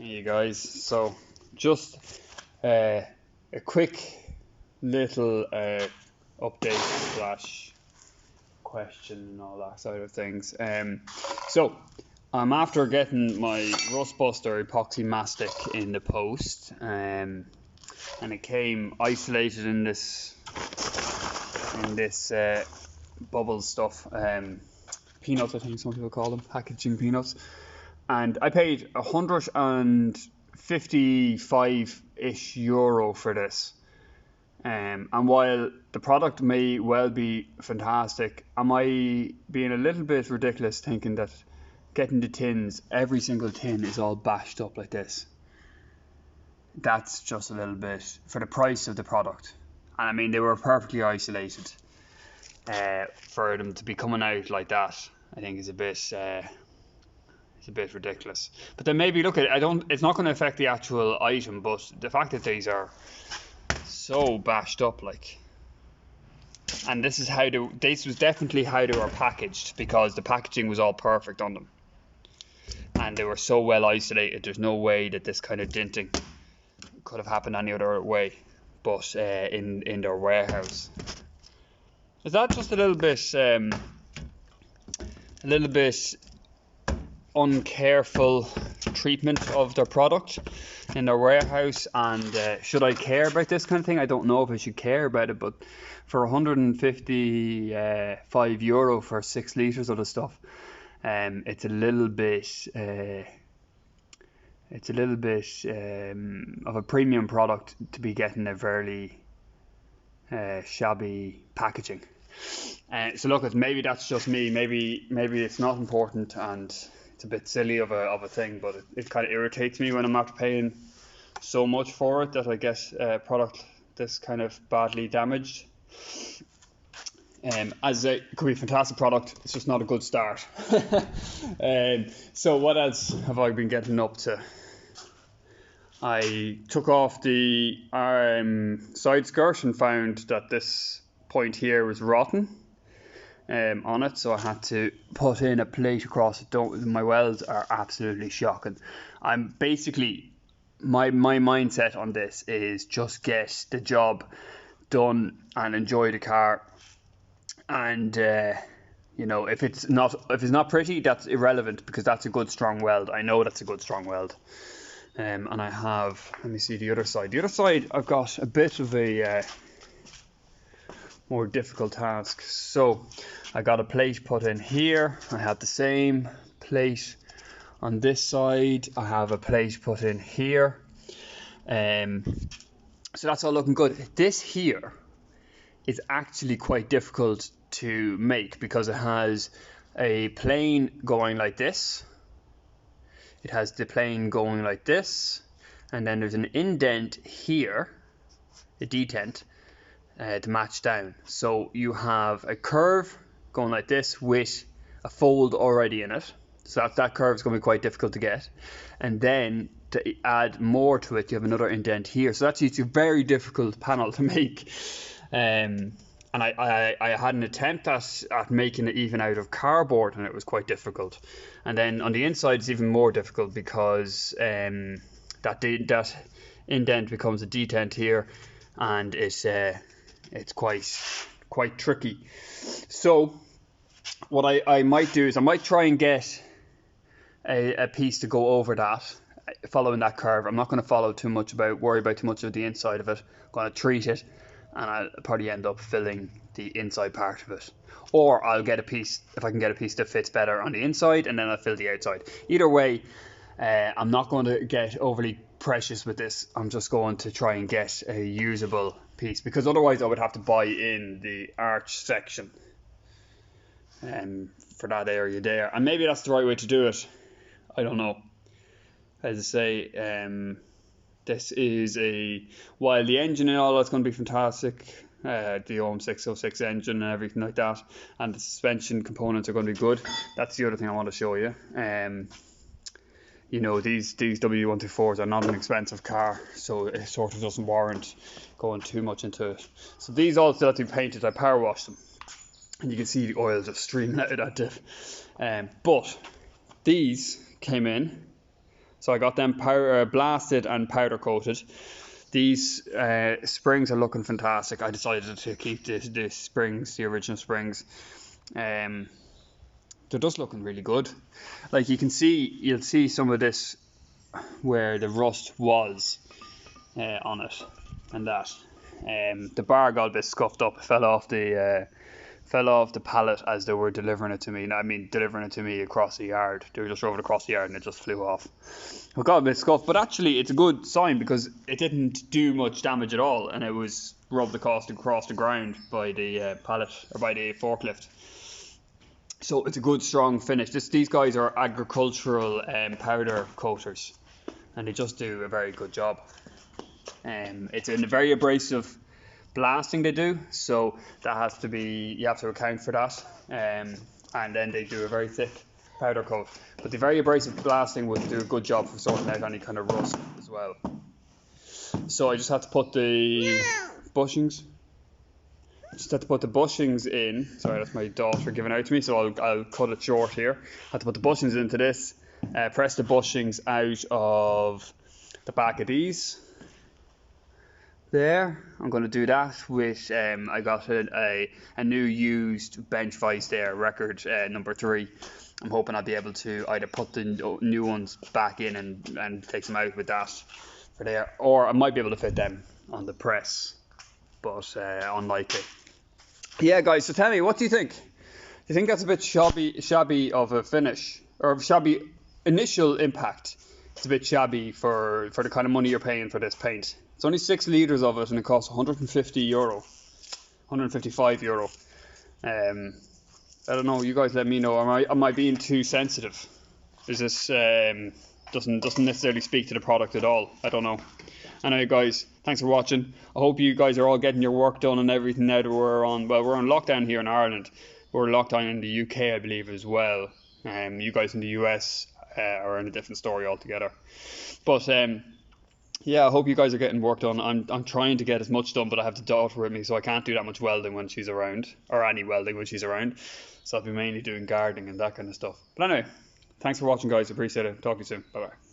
Hey guys, so just a quick little update slash question and all that side of things. So I'm after getting my Rustbuster Epoxy Mastic in the post, and it came isolated in this bubble stuff, peanuts I think some people call them, packaging peanuts. And I paid €155-ish for this. And while the product may well be fantastic, am I being a little bit ridiculous thinking that getting the tins, every single tin is all bashed up like this? That's just a little bit for the price of the product. And I mean, they were perfectly isolated. For them to be coming out like that, I think is a bit ridiculous. But then maybe look at it, it's not going to affect the actual item, but the fact that these are so bashed up, like, and this was definitely how they were packaged, because the packaging was all perfect on them and they were so well isolated. There's no way that this kind of dinting could have happened any other way but in their warehouse. Is that just a little bit uncareful treatment of their product in their warehouse? And should I care about this kind of thing? I don't know if I should care about it, but for €155 for 6 litres of the stuff, it's a little bit of a premium product to be getting a very shabby packaging. So look, maybe that's just me. Maybe it's not important and it's a bit silly of a thing, but it kind of irritates me when I'm after paying so much for it that I get a product this kind of badly damaged. As it could be a fantastic product, it's just not a good start. So what else have I been getting up to? I took off the side skirt and found that this point here was rotten on it, so I had to put in a plate across it. My welds are absolutely shocking. I'm basically, my mindset on this is just get the job done and enjoy the car. And you know, if it's not pretty, that's irrelevant, because that's a good strong weld. I know that's a good strong weld. And I have, let me see the other side. The other side, I've got a bit of a more difficult task. So I got a plate put in here. I have the same plate on this side. I have a plate put in here. So that's all looking good. This here is actually quite difficult to make, because it has a plane going like this. It has the plane going like this, and then there's an indent here, a detent, to match down. So you have a curve going like this with a fold already in it. So that curve is going to be quite difficult to get. And then to add more to it, you have another indent here. So that's a very difficult panel to make. And I had an attempt at making it even out of cardboard, and it was quite difficult. And then on the inside it's even more difficult, because that indent becomes a detent here, and it's quite tricky. So what I might do is I might try and get a piece to go over that, following that curve. I'm not going to worry about too much of the inside of it. I'm going to treat it, and I'll probably end up filling the inside part of it. Or I'll get a piece, if I can get a piece that fits better on the inside, and then I'll fill the outside. Either way, I'm not going to get overly precious with this. I'm just going to try and get a usable piece, because otherwise I would have to buy in the arch section for that area there. And maybe that's the right way to do it. I don't know. As I say, this is while the engine and all that's going to be fantastic, the om606 engine and everything like that, and the suspension components are going to be good. That's the other thing I want to show you. You know, these w124s are not an expensive car, so it sort of doesn't warrant going too much into it. So these all still have to be painted. I power washed them, and you can see the oil just streaming out of that diff. But these came in So I got them blasted and powder coated. These springs are looking fantastic. I decided to keep the springs, the original springs. They're just looking really good. Like you'll see some of this where the rust was on it and that. The bar got a bit scuffed up, fell off the pallet as they were delivering it to me. I mean, delivering it to me across the yard. They were just drove it across the yard and it just flew off. It got a bit scuffed, but actually it's a good sign because it didn't do much damage at all, and it was rubbed across the ground by the pallet or by the forklift. So it's a good strong finish. These guys are agricultural powder coaters, and they just do a very good job. It's a very abrasive blasting they do, so that has to be, you have to account for that. And then they do a very thick powder coat, but the very abrasive blasting would do a good job for sorting out any kind of rust as well. So I just had to put the bushings. In. Sorry, that's my daughter giving out to me, so I'll cut it short here. I had to put the bushings into this, press the bushings out of the back of these. There, I'm going to do that with, I got a new used bench vise there, record number 3. I'm hoping I'll be able to either put the new ones back in and take them out with that for there, or I might be able to fit them on the press, but unlikely. Yeah, guys, so tell me, what do you think? Do you think that's a bit shabby of a finish, or shabby initial impact? It's a bit shabby for the kind of money you're paying for this paint. It's only 6 litres of it, and it costs €150, €155. I don't know. You guys let me know. Am I being too sensitive? Is this doesn't necessarily speak to the product at all? I don't know. Anyway, guys, thanks for watching. I hope you guys are all getting your work done and everything now that we're on lockdown here in Ireland. We're locked down in the UK, I believe, as well. You guys in the US are in a different story altogether. But yeah, I hope you guys are getting work done. I'm trying to get as much done, but I have the daughter with me, so I can't do that much welding when she's around, or any welding when she's around. So I'll be mainly doing gardening and that kind of stuff. But anyway, thanks for watching, guys. Appreciate it. Talk to you soon. Bye bye.